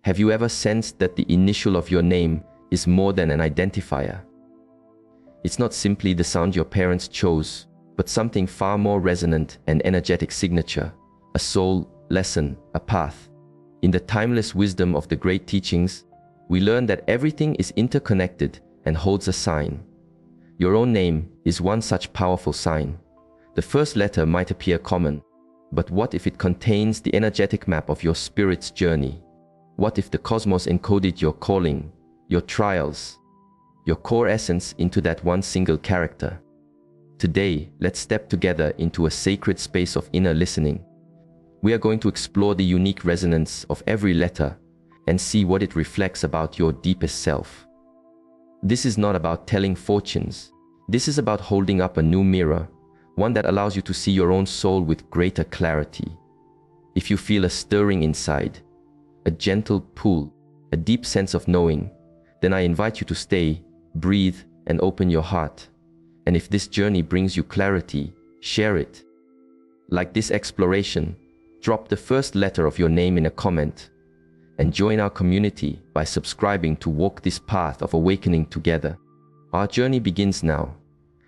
Have you ever sensed that the initial of your name is more than an identifier? It's not simply the sound your parents chose, but something far more resonant and energetic signature, a soul, lesson, a path. In the timeless wisdom of the great teachings, we learn that everything is interconnected and holds a sign. Your own name is one such powerful sign. The first letter might appear common, but what if it contains the energetic map of your spirit's journey? What if the cosmos encoded your calling, your trials, your core essence into that one single character? Today, let's step together into a sacred space of inner listening. We are going to explore the unique resonance of every letter and see what it reflects about your deepest self. This is not about telling fortunes. This is about holding up a new mirror, one that allows you to see your own soul with greater clarity. If you feel a stirring inside, a gentle pull, a deep sense of knowing, then I invite you to stay, breathe, and open your heart. And if this journey brings you clarity, share it. Like this exploration, drop the first letter of your name in a comment and join our community by subscribing to walk this path of awakening together. Our journey begins now.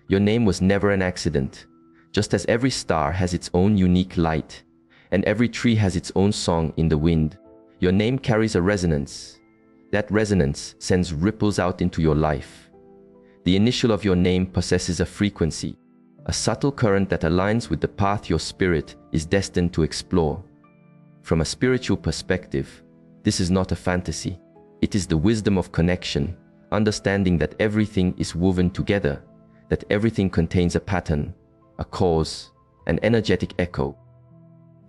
Your name was never an accident. Just as every star has its own unique light and every tree has its own song in the wind, your name carries a resonance. That resonance sends ripples out into your life. The initial of your name possesses a frequency, a subtle current that aligns with the path your spirit is destined to explore. From a spiritual perspective, this is not a fantasy. It is the wisdom of connection, understanding that everything is woven together, that everything contains a pattern, a cause, an energetic echo.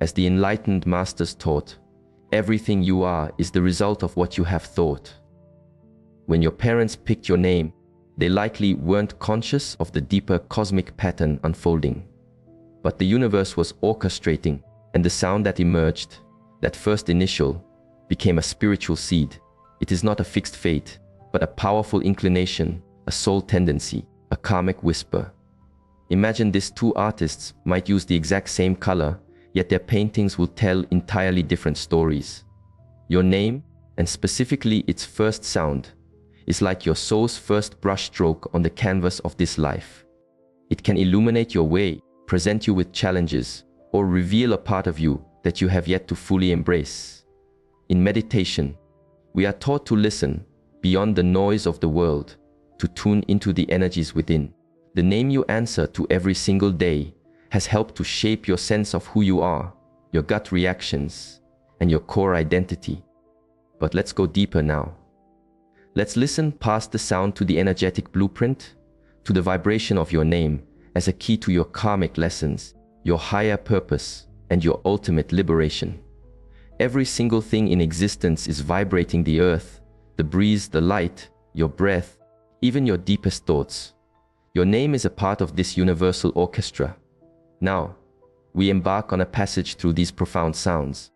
As the enlightened masters taught, everything you are is the result of what you have thought. When your parents picked your name, they likely weren't conscious of the deeper cosmic pattern unfolding. But the universe was orchestrating, and the sound that emerged, that first initial, became a spiritual seed. It is not a fixed fate, but a powerful inclination, a soul tendency, a karmic whisper. Imagine these two artists might use the exact same color, yet their paintings will tell entirely different stories. Your name, and specifically its first sound, is like your soul's first brushstroke on the canvas of this life. It can illuminate your way, present you with challenges, or reveal a part of you that you have yet to fully embrace. In meditation, we are taught to listen beyond the noise of the world, to tune into the energies within. The name you answer to every single day has helped to shape your sense of who you are, your gut reactions, and your core identity. But let's go deeper now. Let's listen past the sound to the energetic blueprint, to the vibration of your name as a key to your karmic lessons, your higher purpose, and your ultimate liberation. Every single thing in existence is vibrating: the earth, the breeze, the light, your breath, even your deepest thoughts. Your name is a part of this universal orchestra. Now, we embark on a passage through these profound sounds.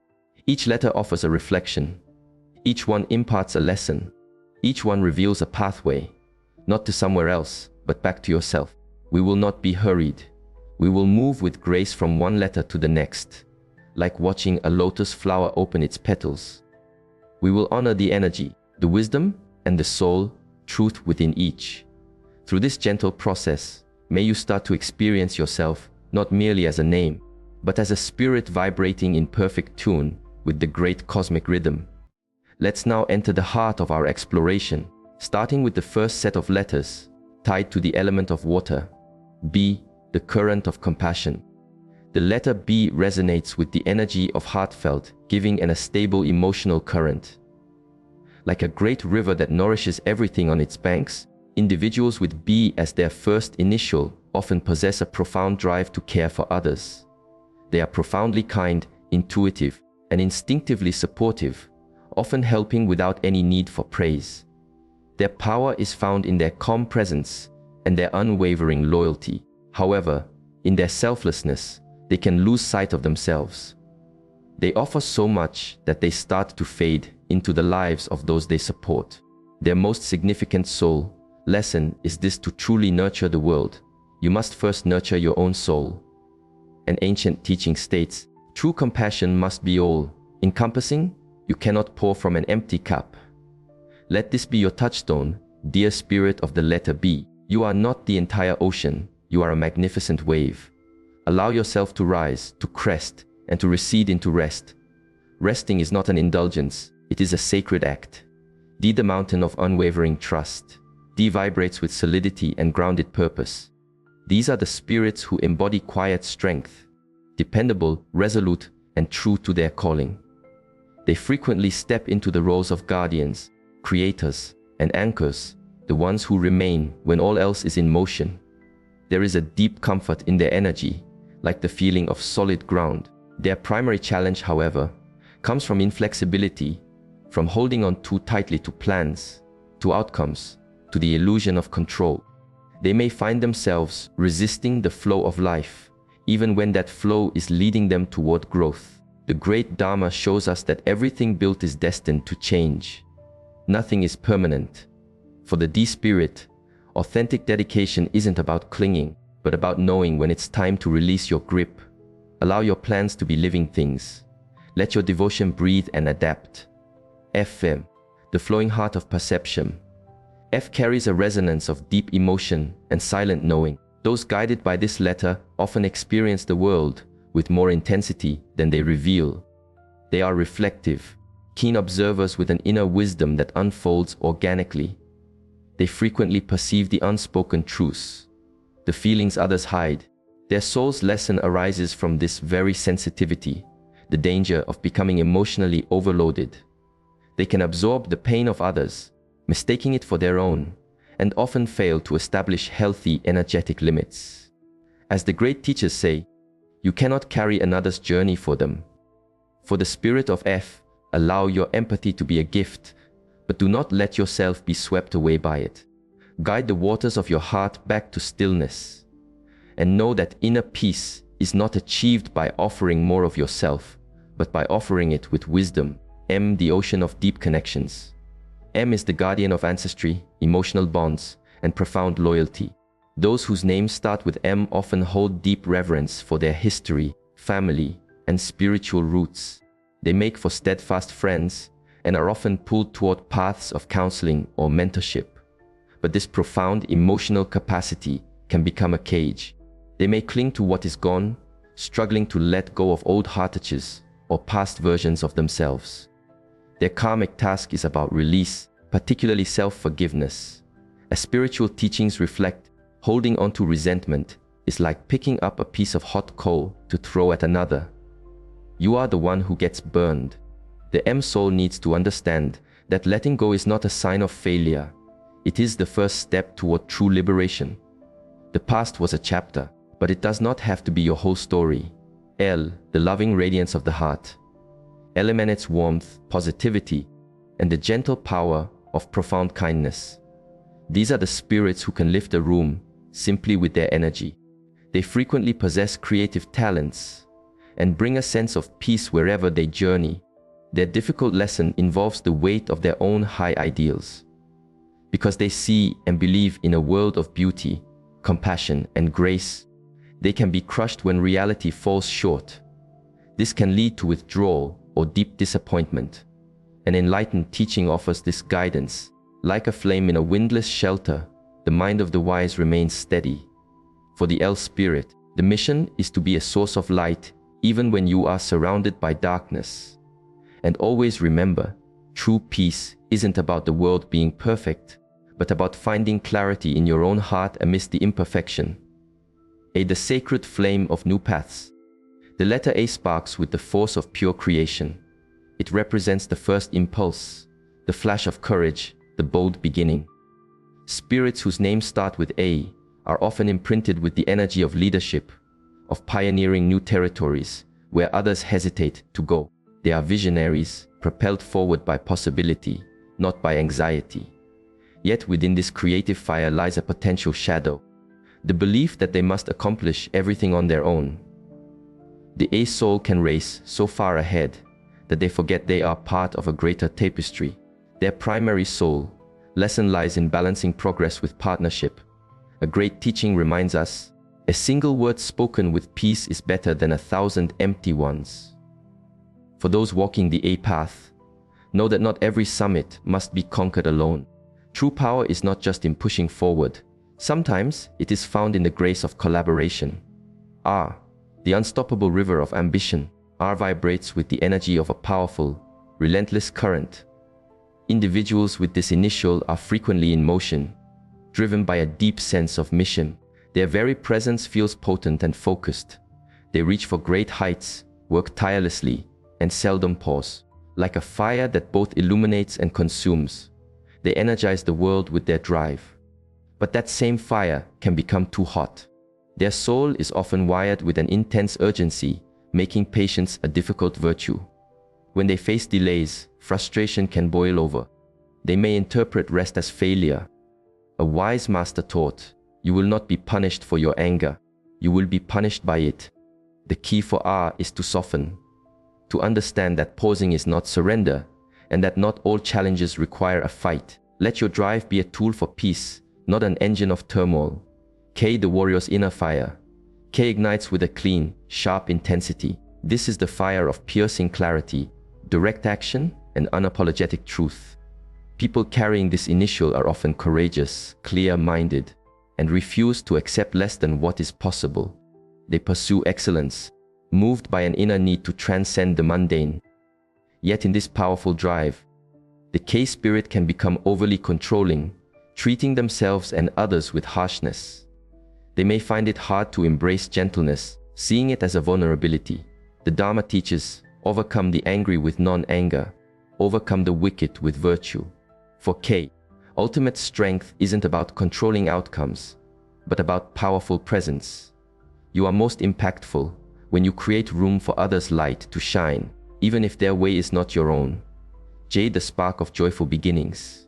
Each letter offers a reflection. Each one imparts a lesson. Each one reveals a pathway, not to somewhere else, but back to yourself. We will not be hurried. We will move with grace from one letter to the next, like watching a lotus flower open its petals. We will honor the energy, the wisdom, and the soul, truth within each. Through this gentle process, may you start to experience yourself not merely as a name, but as a spirit vibrating in perfect tune with the great cosmic rhythm. Let's now enter the heart of our exploration, starting with the first set of letters, tied to the element of water. B, the current of compassion. The letter B resonates with the energy of heartfelt giving and a stable emotional current. Like a great river that nourishes everything on its banks, individuals with B as their first initial often possess a profound drive to care for others. They are profoundly kind, intuitive, and instinctively supportive, often helping without any need for praise. Their power is found in their calm presence and their unwavering loyalty. However, in their selflessness, they can lose sight of themselves. They offer so much that they start to fade into the lives of those they support. Their most significant soul lesson is this: to truly nurture the world, you must first nurture your own soul. An ancient teaching states, true compassion must be all-encompassing, You cannot pour from an empty cup. Let this be your touchstone, dear spirit of the letter B. You are not the entire ocean. You are a magnificent wave. Allow yourself to rise, to crest, and to recede into rest. Resting is not an indulgence. It is a sacred act. D, the mountain of unwavering trust. D vibrates with solidity and grounded purpose. These are the spirits who embody quiet strength, dependable, resolute, and true to their calling. They frequently step into the roles of guardians, creators, and anchors, the ones who remain when all else is in motion. There is a deep comfort in their energy, like the feeling of solid ground. Their primary challenge, however, comes from inflexibility, from holding on too tightly to plans, to outcomes, to the illusion of control. They may find themselves resisting the flow of life, even when that flow is leading them toward growth. The great Dharma shows us that everything built is destined to change. Nothing is permanent. For the D spirit, authentic dedication isn't about clinging, but about knowing when it's time to release your grip. Allow your plans to be living things. Let your devotion breathe and adapt. FM, the flowing heart of perception. F carries a resonance of deep emotion and silent knowing. Those guided by this letter often experience the world with more intensity than they reveal. They are reflective, keen observers with an inner wisdom that unfolds organically. They frequently perceive the unspoken truths, the feelings others hide. Their soul's lesson arises from this very sensitivity, the danger of becoming emotionally overloaded. They can absorb the pain of others, mistaking it for their own, and often fail to establish healthy energetic limits. As the great teachers say, you cannot carry another's journey for them. For the spirit of F, allow your empathy to be a gift, but do not let yourself be swept away by it. Guide the waters of your heart back to stillness, and know that inner peace is not achieved by offering more of yourself, but by offering it with wisdom. M, the ocean of deep connections. M is the guardian of ancestry, emotional bonds, and profound loyalty. Those whose names start with M often hold deep reverence for their history, family, and spiritual roots. They make for steadfast friends and are often pulled toward paths of counseling or mentorship. But this profound emotional capacity can become a cage. They may cling to what is gone, struggling to let go of old heartaches or past versions of themselves. Their karmic task is about release, particularly self-forgiveness. As spiritual teachings reflect, holding on to resentment is like picking up a piece of hot coal to throw at another. You are the one who gets burned. The M soul needs to understand that letting go is not a sign of failure. It is the first step toward true liberation. The past was a chapter, but it does not have to be your whole story. L, the loving radiance of the heart. L emanates warmth, positivity, and the gentle power of profound kindness. These are the spirits who can lift a room simply with their energy. They frequently possess creative talents and bring a sense of peace wherever they journey. Their difficult lesson involves the weight of their own high ideals. Because they see and believe in a world of beauty, compassion, and grace, they can be crushed when reality falls short. This can lead to withdrawal or deep disappointment. An enlightened teaching offers this guidance. Like a flame in a windless shelter, the mind of the wise remains steady. For the L spirit, the mission is to be a source of light even when you are surrounded by darkness. And always remember, true peace isn't about the world being perfect, but about finding clarity in your own heart amidst the imperfection. A, the sacred flame of new paths. The letter A sparks with the force of pure creation. It represents the first impulse, the flash of courage, the bold beginning. Spirits whose names start with A are often imprinted with the energy of leadership, of pioneering new territories where others hesitate to go. They are visionaries, propelled forward by possibility, not by anxiety. Yet within this creative fire lies a potential shadow, the belief that they must accomplish everything on their own. The A soul can race so far ahead that they forget they are part of a greater tapestry. Their primary soul lesson lies in balancing progress with partnership. A great teaching reminds us, a single word spoken with peace is better than 1,000 empty ones. For those walking the A path, Know that not every summit must be conquered alone. True power is not just in pushing forward. Sometimes it is found in the grace of collaboration. R, the unstoppable river of ambition. R vibrates with the energy of a powerful, relentless current. Individuals with this initial are frequently in motion, driven by a deep sense of mission. Their very presence feels potent and focused. They reach for great heights, work tirelessly, and seldom pause. Like a fire that both illuminates and consumes, they energize the world with their drive. But that same fire can become too hot. Their soul is often wired with an intense urgency, making patience a difficult virtue. When they face delays, frustration can boil over. They may interpret rest as failure. A wise master taught, "You will not be punished for your anger. You will be punished by it." The key for R is to soften, to understand that pausing is not surrender, and that not all challenges require a fight. Let your drive be a tool for peace, not an engine of turmoil. K, the warrior's inner fire. K ignites with a clean, sharp intensity. This is the fire of piercing clarity, direct action, and unapologetic truth. People carrying this initial are often courageous, clear-minded, and refuse to accept less than what is possible. They pursue excellence, moved by an inner need to transcend the mundane. Yet in this powerful drive, the K spirit can become overly controlling, treating themselves and others with harshness. They may find it hard to embrace gentleness, seeing it as a vulnerability. The Dharma teaches, overcome the angry with non-anger, overcome the wicked with virtue. For K, ultimate strength isn't about controlling outcomes, but about powerful presence. You are most impactful when you create room for others' light to shine, even if their way is not your own. J, the spark of joyful beginnings.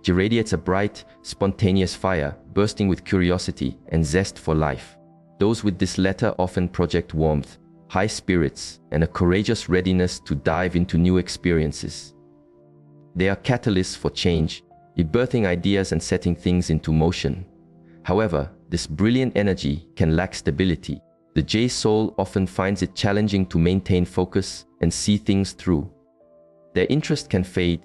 J radiates a bright, spontaneous fire, bursting with curiosity and zest for life. Those with this letter often project warmth, high spirits, and a courageous readiness to dive into new experiences. They are catalysts for change, birthing ideas and setting things into motion. However, this brilliant energy can lack stability. The J soul often finds it challenging to maintain focus and see things through. Their interest can fade,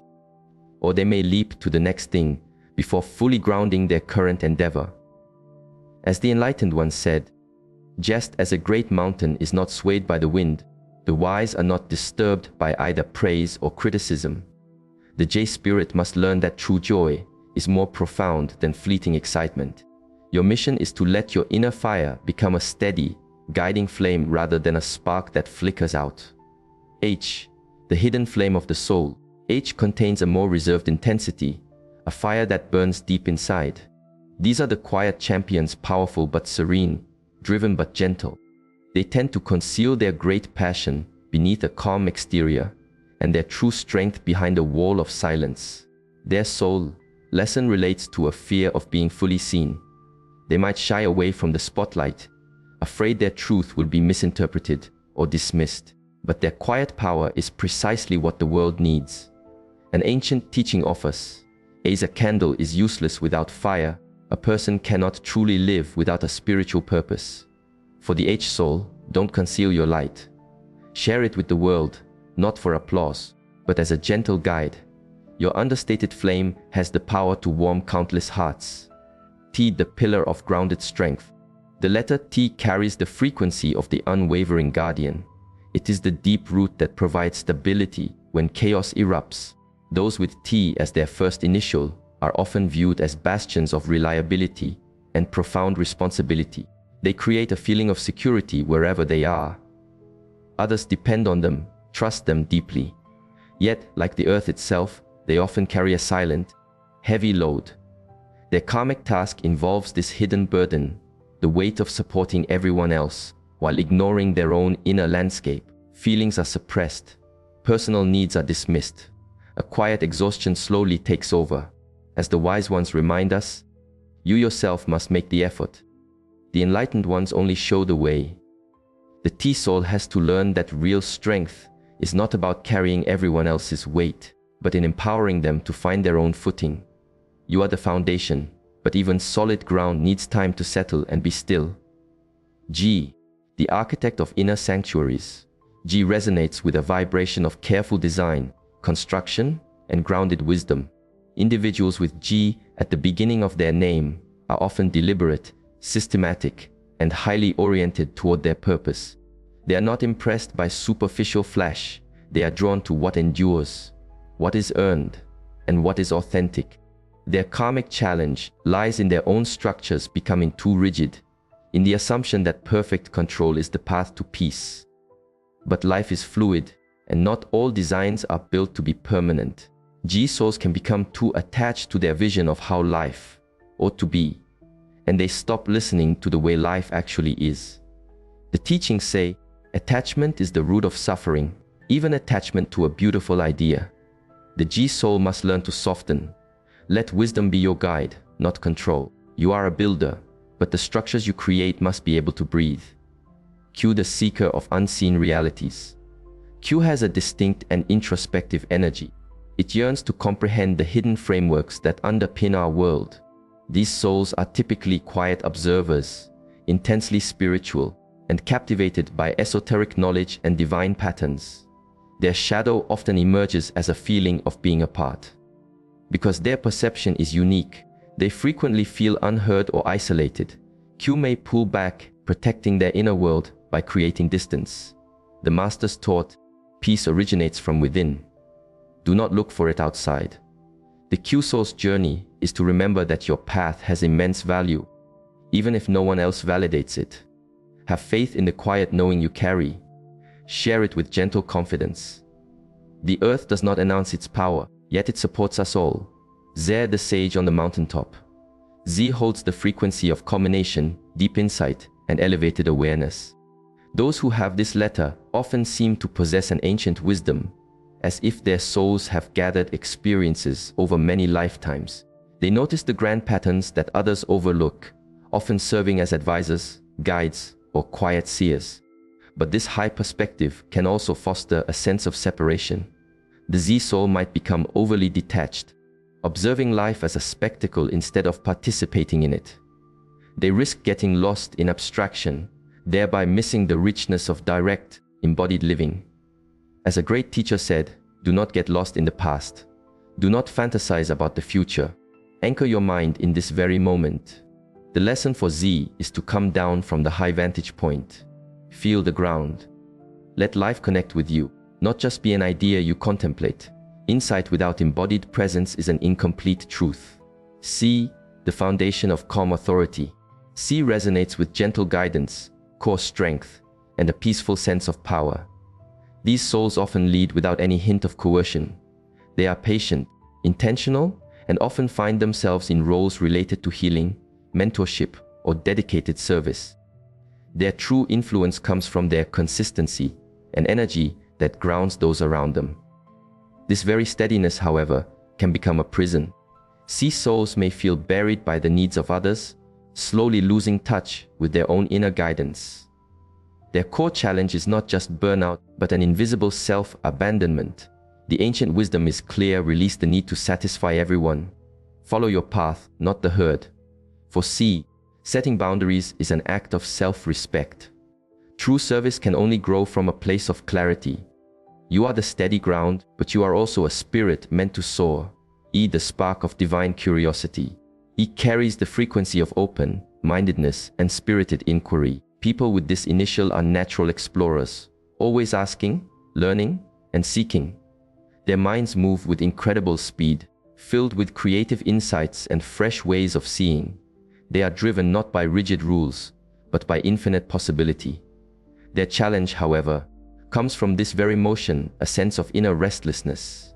or they may leap to the next thing before fully grounding their current endeavor. As the Enlightened one said, "Just as a great mountain is not swayed by the wind, the wise are not disturbed by either praise or criticism." The J spirit must learn that true joy is more profound than fleeting excitement. Your mission is to let your inner fire become a steady, guiding flame rather than a spark that flickers out. H, the hidden flame of the soul. H contains a more reserved intensity, a fire that burns deep inside. These are the quiet champions, powerful but serene, driven but gentle. They tend to conceal their great passion beneath a calm exterior, and their true strength behind a wall of silence. Their soul lesson relates to a fear of being fully seen. They might shy away from the spotlight, afraid their truth will be misinterpreted or dismissed. But their quiet power is precisely what the world needs. An ancient teaching offers, as a candle is useless without fire, a person cannot truly live without a spiritual purpose. For the H soul, don't conceal your light. Share it with the world, not for applause, but as a gentle guide. Your understated flame has the power to warm countless hearts. T, the pillar of grounded strength. The letter T carries the frequency of the unwavering guardian. It is the deep root that provides stability when chaos erupts. Those with T as their first initial are often viewed as bastions of reliability and profound responsibility. They create a feeling of security wherever they are. Others depend on them, trust them deeply. Yet, like the earth itself, they often carry a silent, heavy load. Their karmic task involves this hidden burden, the weight of supporting everyone else, while ignoring their own inner landscape. Feelings are suppressed, personal needs are dismissed. A quiet exhaustion slowly takes over. As the wise ones remind us, you yourself must make the effort. The enlightened ones only show the way. The T soul has to learn that real strength is not about carrying everyone else's weight, but in empowering them to find their own footing. You are the foundation, but even solid ground needs time to settle and be still. G, the architect of inner sanctuaries. G resonates with a vibration of careful design, construction, and grounded wisdom. Individuals with G at the beginning of their name are often deliberate, systematic, and highly oriented toward their purpose. They are not impressed by superficial flash. They are drawn to what endures, what is earned, and what is authentic. Their karmic challenge lies in their own structures becoming too rigid, in the assumption that perfect control is the path to peace. But life is fluid, and not all designs are built to be permanent. G souls can become too attached to their vision of how life ought to be, and they stop listening to the way life actually is. The teachings say, attachment is the root of suffering, even attachment to a beautiful idea. The G soul must learn to soften. Let wisdom be your guide, not control. You are a builder, but the structures you create must be able to breathe. Q, the seeker of unseen realities. Q has a distinct and introspective energy. It yearns to comprehend the hidden frameworks that underpin our world. These souls are typically quiet observers, intensely spiritual, and captivated by esoteric knowledge and divine patterns. Their shadow often emerges as a feeling of being apart. Because their perception is unique, they frequently feel unheard or isolated. Q may pull back, protecting their inner world by creating distance. The masters taught, peace originates from within. Do not look for it outside. The Q soul's journey is to remember that your path has immense value, even if no one else validates it. Have faith in the quiet knowing you carry. Share it with gentle confidence. The earth does not announce its power, yet it supports us all. Zer, the sage on the mountaintop. Z holds the frequency of culmination, deep insight, and elevated awareness. Those who have this letter often seem to possess an ancient wisdom, as if their souls have gathered experiences over many lifetimes. They notice the grand patterns that others overlook, often serving as advisors, guides, or quiet seers. But this high perspective can also foster a sense of separation. The Z soul might become overly detached, observing life as a spectacle instead of participating in it. They risk getting lost in abstraction, thereby missing the richness of direct, embodied living. As a great teacher said, do not get lost in the past. Do not fantasize about the future. Anchor your mind in this very moment. The lesson for Z is to come down from the high vantage point. Feel the ground. Let life connect with you, not just be an idea you contemplate. Insight without embodied presence is an incomplete truth. C, the foundation of calm authority. C resonates with gentle guidance, core strength, and a peaceful sense of power. These souls often lead without any hint of coercion. They are patient, intentional, and often find themselves in roles related to healing, mentorship, or dedicated service. Their true influence comes from their consistency, an energy that grounds those around them. This very steadiness, however, can become a prison. C souls may feel buried by the needs of others, slowly losing touch with their own inner guidance. Their core challenge is not just burnout, but an invisible self-abandonment. The ancient wisdom is clear: release the need to satisfy everyone. Follow your path, not the herd. For C, setting boundaries is an act of self-respect. True service can only grow from a place of clarity. You are the steady ground, but you are also a spirit meant to soar. E, the spark of divine curiosity. E carries the frequency of open-mindedness and spirited inquiry. People with this initial are natural explorers, always asking, learning, and seeking. Their minds move with incredible speed, filled with creative insights and fresh ways of seeing. They are driven not by rigid rules, but by infinite possibility. Their challenge, however, comes from this very motion, a sense of inner restlessness.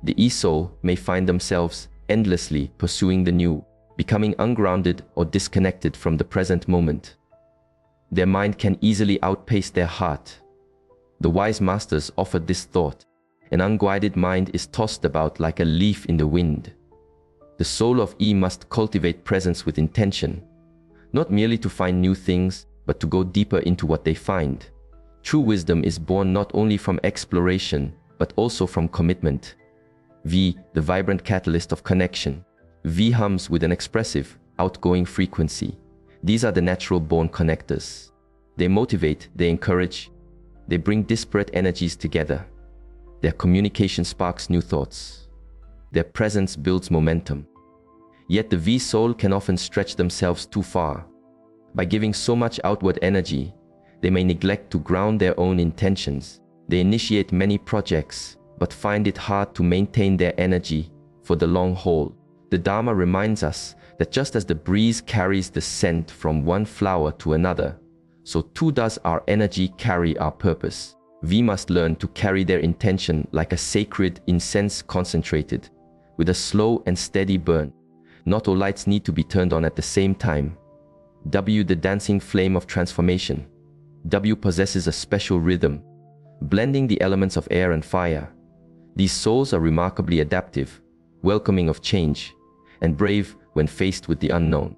The E-soul may find themselves endlessly pursuing the new, becoming ungrounded or disconnected from the present moment. Their mind can easily outpace their heart. The wise masters offered this thought: an unguided mind is tossed about like a leaf in the wind. The soul of E must cultivate presence with intention, not merely to find new things, but to go deeper into what they find. True wisdom is born not only from exploration, but also from commitment. V, the vibrant catalyst of connection. V hums with an expressive, outgoing frequency. These are the natural-born connectors. They motivate, they encourage, they bring disparate energies together. Their communication sparks new thoughts. Their presence builds momentum. Yet the V soul can often stretch themselves too far. By giving so much outward energy, they may neglect to ground their own intentions. They initiate many projects, but find it hard to maintain their energy for the long haul. The Dharma reminds us that just as the breeze carries the scent from one flower to another, so too does our energy carry our purpose. We must learn to carry their intention like a sacred incense concentrated, with a slow and steady burn. Not all lights need to be turned on at the same time. W, the dancing flame of transformation. W possesses a special rhythm, blending the elements of air and fire. These souls are remarkably adaptive, welcoming of change, and brave when faced with the unknown.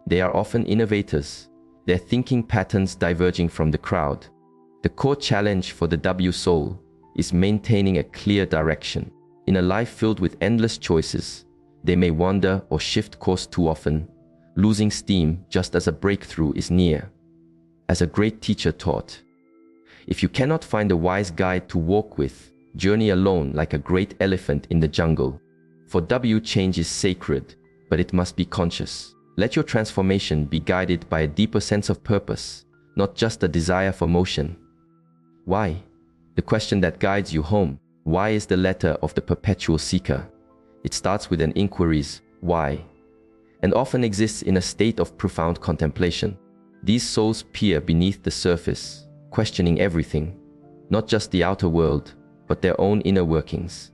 They are often innovators, their thinking patterns diverging from the crowd. The core challenge for the W soul is maintaining a clear direction. In a life filled with endless choices, they may wander or shift course too often, losing steam just as a breakthrough is near. As a great teacher taught, if you cannot find a wise guide to walk with, journey alone like a great elephant in the jungle. For W, change is sacred, but it must be conscious. Let your transformation be guided by a deeper sense of purpose, not just a desire for motion. Why? The question that guides you home. Why is the letter of the perpetual seeker. It starts with an inquiry's why, and often exists in a state of profound contemplation. These souls peer beneath the surface, questioning everything, not just the outer world, but their own inner workings.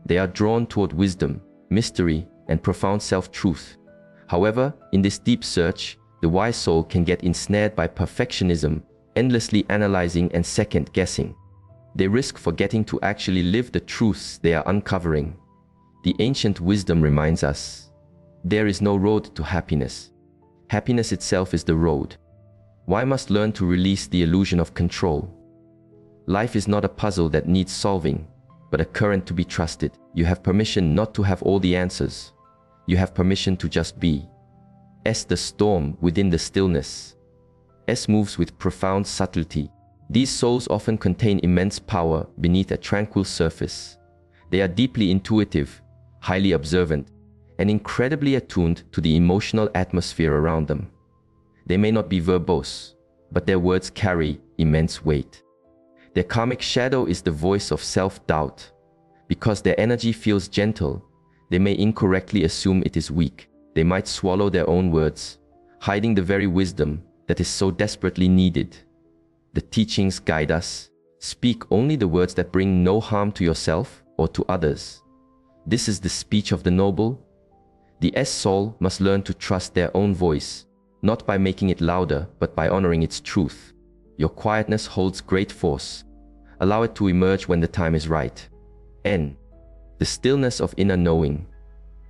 They are drawn toward wisdom, mystery, and profound self-truth. However, in this deep search, the wise soul can get ensnared by perfectionism, endlessly analyzing and second-guessing. They risk forgetting to actually live the truths they are uncovering. The ancient wisdom reminds us, there is no road to happiness. Happiness itself is the road. Why must learn to release the illusion of control? Life is not a puzzle that needs solving, but a current to be trusted. You have permission not to have all the answers. You have permission to just be. S, the storm within the stillness. S moves with profound subtlety. These souls often contain immense power beneath a tranquil surface. They are deeply intuitive, highly observant, and incredibly attuned to the emotional atmosphere around them. They may not be verbose, but their words carry immense weight. Their karmic shadow is the voice of self-doubt. Because their energy feels gentle, they may incorrectly assume it is weak. They might swallow their own words, hiding the very wisdom that is so desperately needed. The teachings guide us. Speak only the words that bring no harm to yourself or to others. This is the speech of the noble. The S soul must learn to trust their own voice, not by making it louder, but by honoring its truth. Your quietness holds great force. Allow it to emerge when the time is right. N, the stillness of inner knowing.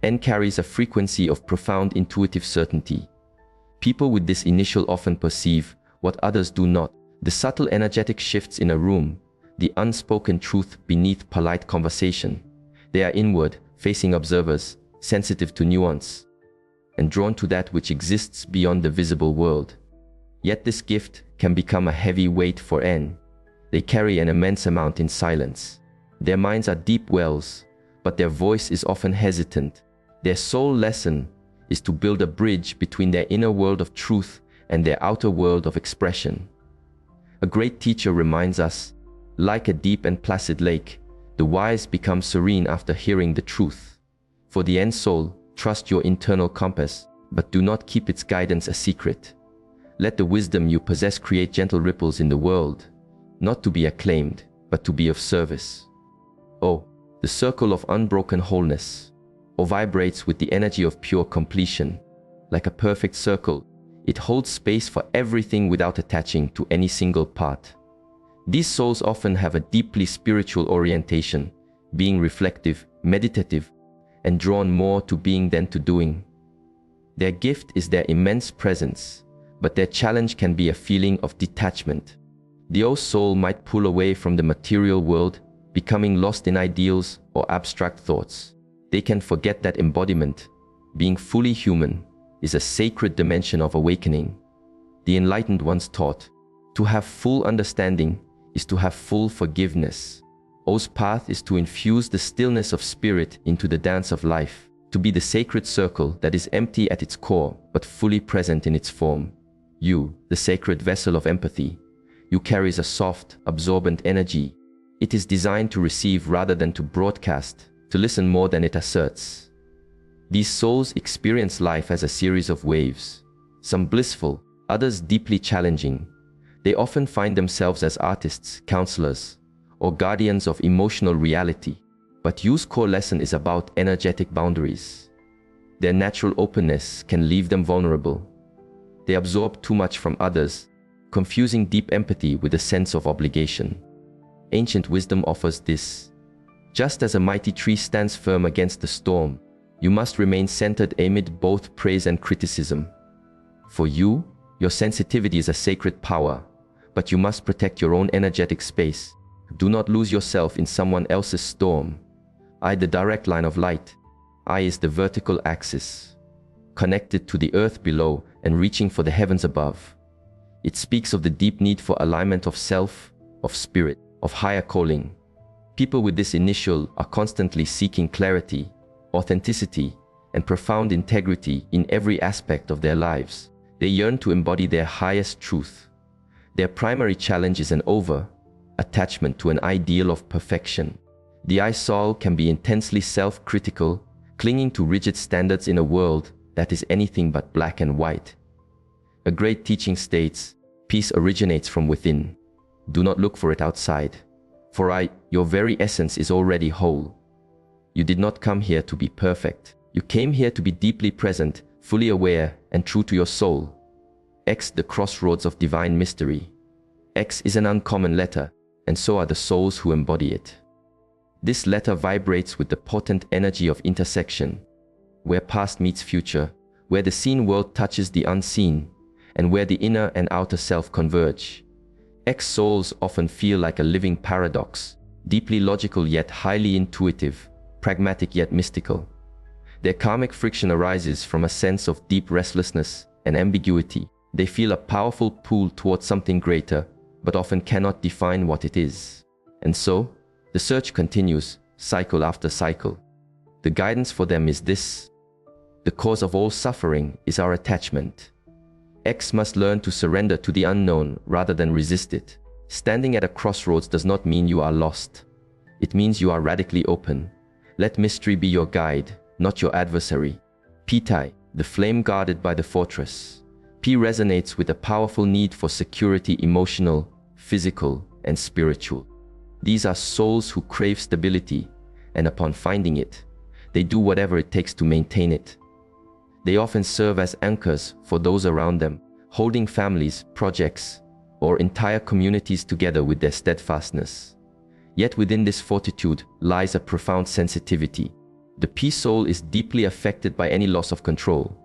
N carries a frequency of profound intuitive certainty. People with this initial often perceive what others do not. The subtle energetic shifts in a room, the unspoken truth beneath polite conversation. They are inward, facing observers, sensitive to nuance, and drawn to that which exists beyond the visible world. Yet this gift can become a heavy weight for N. They carry an immense amount in silence. Their minds are deep wells, but their voice is often hesitant. Their sole lesson is to build a bridge between their inner world of truth and their outer world of expression. A great teacher reminds us, like a deep and placid lake, the wise become serene after hearing the truth. For the N soul, trust your internal compass, but do not keep its guidance a secret. Let the wisdom you possess create gentle ripples in the world, not to be acclaimed, but to be of service. O, the circle of unbroken wholeness, or vibrates with the energy of pure completion. Like a perfect circle, it holds space for everything without attaching to any single part. These souls often have a deeply spiritual orientation, being reflective, meditative, and drawn more to being than to doing. Their gift is their immense presence, but their challenge can be a feeling of detachment. The O soul might pull away from the material world, becoming lost in ideals or abstract thoughts. They can forget that embodiment, being fully human, is a sacred dimension of awakening. The enlightened ones taught, to have full understanding is to have full forgiveness. O's path is to infuse the stillness of spirit into the dance of life, to be the sacred circle that is empty at its core but fully present in its form. You, the sacred vessel of empathy, you carries a soft, absorbent energy. It is designed to receive rather than to broadcast, to listen more than it asserts. These souls experience life as a series of waves, some blissful, others deeply challenging. They often find themselves as artists, counselors, or guardians of emotional reality. But Yu's core lesson is about energetic boundaries. Their natural openness can leave them vulnerable. They absorb too much from others, confusing deep empathy with a sense of obligation. Ancient wisdom offers this. Just as a mighty tree stands firm against the storm, you must remain centered amid both praise and criticism. For you, your sensitivity is a sacred power, but you must protect your own energetic space. Do not lose yourself in someone else's storm. I, the direct line of light. I is the vertical axis, connected to the earth below and reaching for the heavens above. It speaks of the deep need for alignment of self, of spirit, of higher calling. People with this initial are constantly seeking clarity, authenticity, and profound integrity in every aspect of their lives. They yearn to embody their highest truth. Their primary challenge is an attachment to an ideal of perfection. The I soul can be intensely self-critical, clinging to rigid standards in a world that is anything but black and white. A great teaching states, peace originates from within. Do not look for it outside. For your very essence is already whole. You did not come here to be perfect. You came here to be deeply present, fully aware, and true to your soul. X, the crossroads of divine mystery. X is an uncommon letter, and so are the souls who embody it. This letter vibrates with the potent energy of intersection, where past meets future, where the seen world touches the unseen, and where the inner and outer self converge. X souls often feel like a living paradox, deeply logical yet highly intuitive, pragmatic yet mystical. Their karmic friction arises from a sense of deep restlessness and ambiguity. They feel a powerful pull towards something greater, but often cannot define what it is. And so, the search continues, cycle after cycle. The guidance for them is this: the cause of all suffering is our attachment. X must learn to surrender to the unknown rather than resist it. Standing at a crossroads does not mean you are lost. It means you are radically open. Let mystery be your guide, not your adversary. P-Tai, the flame guarded by the fortress. P resonates with a powerful need for security, emotional, physical, and spiritual. These are souls who crave stability, and upon finding it, they do whatever it takes to maintain it. They often serve as anchors for those around them, holding families, projects, or entire communities together with their steadfastness. Yet within this fortitude lies a profound sensitivity. The P soul is deeply affected by any loss of control.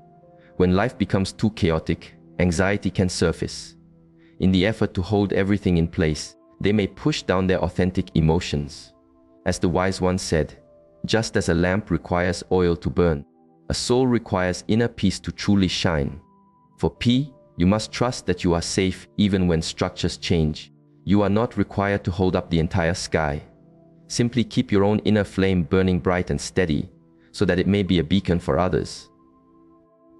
When life becomes too chaotic, anxiety can surface. In the effort to hold everything in place, they may push down their authentic emotions. As the wise one said, just as a lamp requires oil to burn, a soul requires inner peace to truly shine. For P, you must trust that you are safe even when structures change. You are not required to hold up the entire sky. Simply keep your own inner flame burning bright and steady, so that it may be a beacon for others.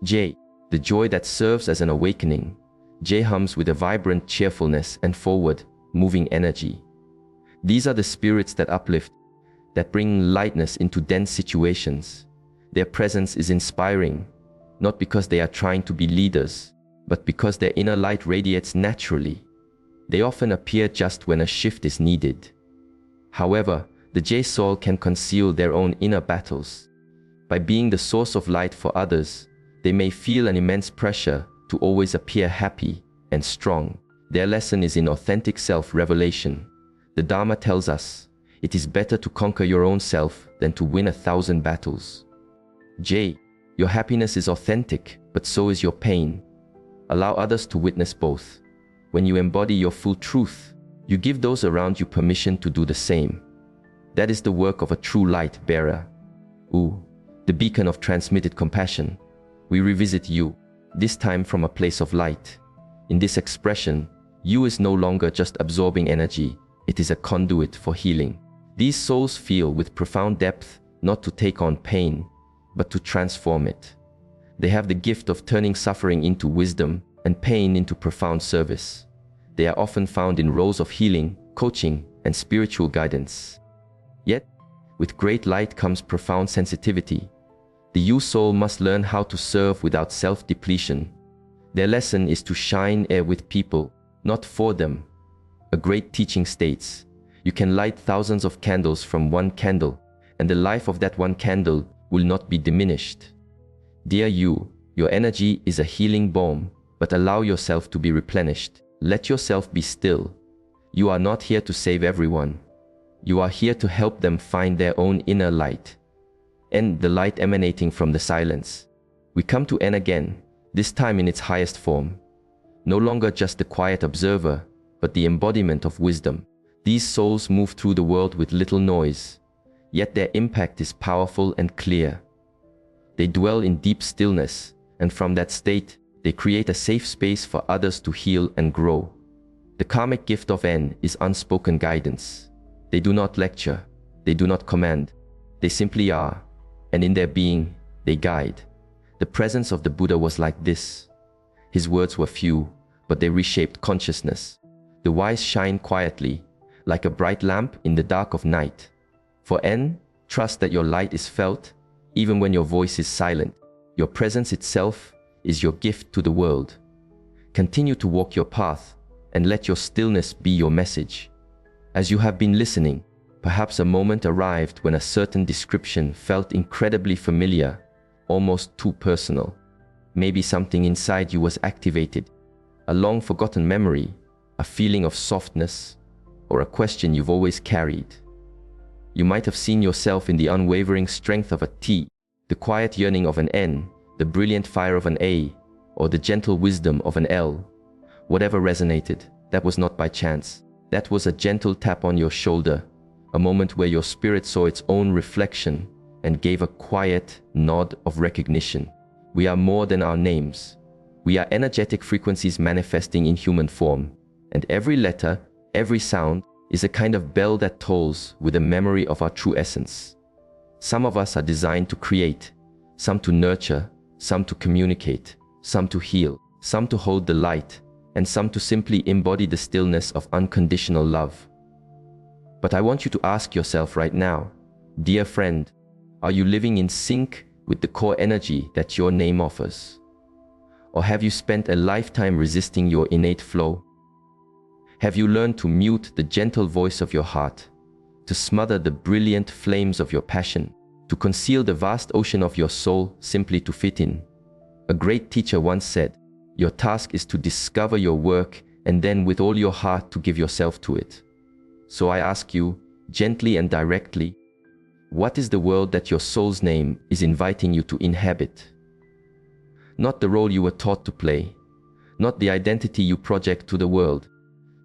J, the joy that serves as an awakening. J hums with a vibrant cheerfulness and forward, moving energy. These are the spirits that uplift, that bring lightness into dense situations. Their presence is inspiring, not because they are trying to be leaders, but because their inner light radiates naturally. They often appear just when a shift is needed. However, the J soul can conceal their own inner battles. By being the source of light for others, they may feel an immense pressure to always appear happy and strong. Their lesson is in authentic self-revelation. The Dharma tells us, it is better to conquer your own self than to win 1,000 battles. J, your happiness is authentic, but so is your pain. Allow others to witness both. When you embody your full truth, you give those around you permission to do the same. That is the work of a true light bearer. U, the beacon of transmitted compassion. We revisit you, this time from a place of light. In this expression, you is no longer just absorbing energy, it is a conduit for healing. These souls feel with profound depth, not to take on pain, but to transform it. They have the gift of turning suffering into wisdom and pain into profound service. They are often found in roles of healing, coaching, and spiritual guidance. Yet, with great light comes profound sensitivity. The Yu soul must learn how to serve without self-depletion. Their lesson is to shine with people, not for them. A great teaching states, you can light thousands of candles from one candle, and the life of that one candle will not be diminished. Dear you, your energy is a healing balm, but allow yourself to be replenished. Let yourself be still. You are not here to save everyone. You are here to help them find their own inner light. And the light emanating from the silence. We come to N again, this time in its highest form. No longer just the quiet observer, but the embodiment of wisdom. These souls move through the world with little noise, yet their impact is powerful and clear. They dwell in deep stillness, and from that state, they create a safe space for others to heal and grow. The karmic gift of N is unspoken guidance. They do not lecture, they do not command, they simply are, and in their being, they guide. The presence of the Buddha was like this. His words were few, but they reshaped consciousness. The wise shine quietly, like a bright lamp in the dark of night. For N, trust that your light is felt, even when your voice is silent. Your presence itself is your gift to the world. Continue to walk your path, and let your stillness be your message. As you have been listening, perhaps a moment arrived when a certain description felt incredibly familiar, almost too personal. Maybe something inside you was activated, a long-forgotten memory, a feeling of softness, or a question you've always carried. You might have seen yourself in the unwavering strength of a T, the quiet yearning of an N, the brilliant fire of an A, or the gentle wisdom of an L. Whatever resonated, that was not by chance. That was a gentle tap on your shoulder, a moment where your spirit saw its own reflection and gave a quiet nod of recognition. We are more than our names. We are energetic frequencies manifesting in human form, and every letter, every sound is a kind of bell that tolls with a memory of our true essence. Some of us are designed to create, some to nurture, some to communicate, some to heal, some to hold the light, and some to simply embody the stillness of unconditional love. But I want you to ask yourself right now, dear friend, are you living in sync with the core energy that your name offers? Or have you spent a lifetime resisting your innate flow? Have you learned to mute the gentle voice of your heart, to smother the brilliant flames of your passion, to conceal the vast ocean of your soul simply to fit in? A great teacher once said, your task is to discover your work and then with all your heart to give yourself to it. So I ask you, gently and directly, what is the world that your soul's name is inviting you to inhabit? Not the role you were taught to play, not the identity you project to the world,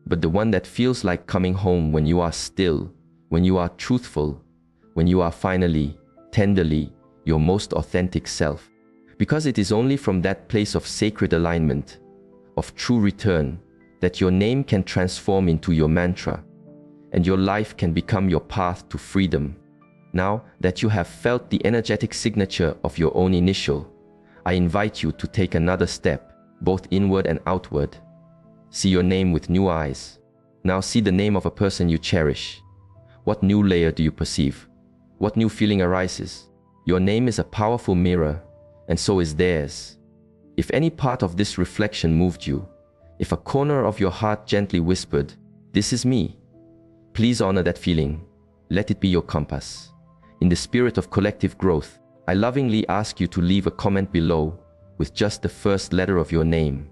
but the one that feels like coming home when you are still, when you are truthful, when you are finally, tenderly, your most authentic self. Because it is only from that place of sacred alignment, of true return, that your name can transform into your mantra, and your life can become your path to freedom. Now that you have felt the energetic signature of your own initial, I invite you to take another step, both inward and outward. See your name with new eyes. Now see the name of a person you cherish. What new layer do you perceive? What new feeling arises? Your name is a powerful mirror, and so is theirs. If any part of this reflection moved you, if a corner of your heart gently whispered, "This is me," please honor that feeling. Let it be your compass. In the spirit of collective growth, I lovingly ask you to leave a comment below with just the first letter of your name.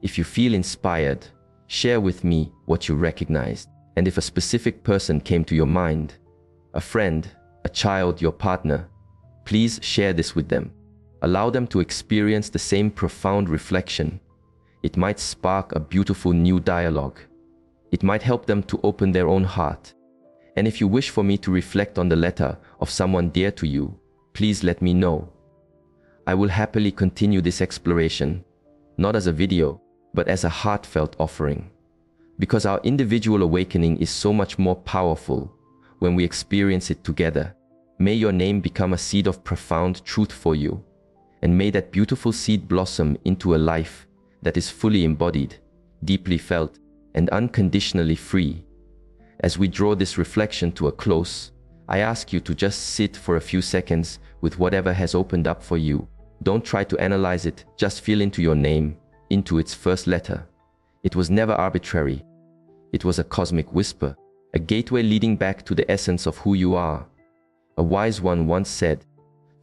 If you feel inspired, share with me what you recognized. And if a specific person came to your mind, a friend, a child, your partner, please share this with them. Allow them to experience the same profound reflection. It might spark a beautiful new dialogue. It might help them to open their own heart. And if you wish for me to reflect on the letter of someone dear to you, please let me know. I will happily continue this exploration, not as a video, but as a heartfelt offering. Because our individual awakening is so much more powerful when we experience it together. May your name become a seed of profound truth for you, and may that beautiful seed blossom into a life that is fully embodied, deeply felt, and unconditionally free. As we draw this reflection to a close, I ask you to just sit for a few seconds with whatever has opened up for you. Don't try to analyze it, just feel into your name, into its first letter. It was never arbitrary. It was a cosmic whisper, a gateway leading back to the essence of who you are. A wise one once said,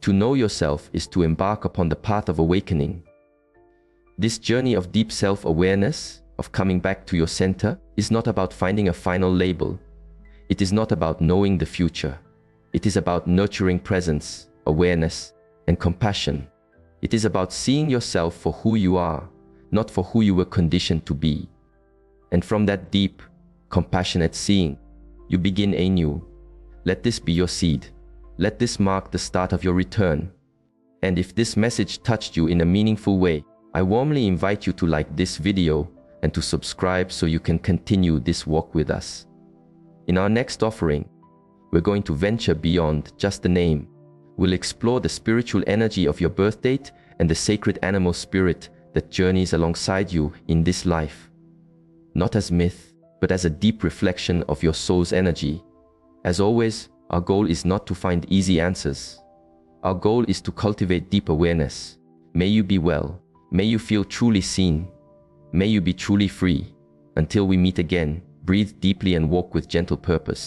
"To know yourself is to embark upon the path of awakening." This journey of deep self-awareness, of coming back to your center, is not about finding a final label. It is not about knowing the future. It is about nurturing presence, awareness, and compassion. It is about seeing yourself for who you are, not for who you were conditioned to be. And from that deep, compassionate seeing, you begin anew. Let this be your seed. Let this mark the start of your return. And if this message touched you in a meaningful way, I warmly invite you to like this video and to subscribe so you can continue this walk with us. In our next offering, we're going to venture beyond just the name. We'll explore the spiritual energy of your birth date and the sacred animal spirit that journeys alongside you in this life. Not as myth, but as a deep reflection of your soul's energy. As always, our goal is not to find easy answers. Our goal is to cultivate deep awareness. May you be well. May you feel truly seen. May you be truly free. Until we meet again, breathe deeply and walk with gentle purpose.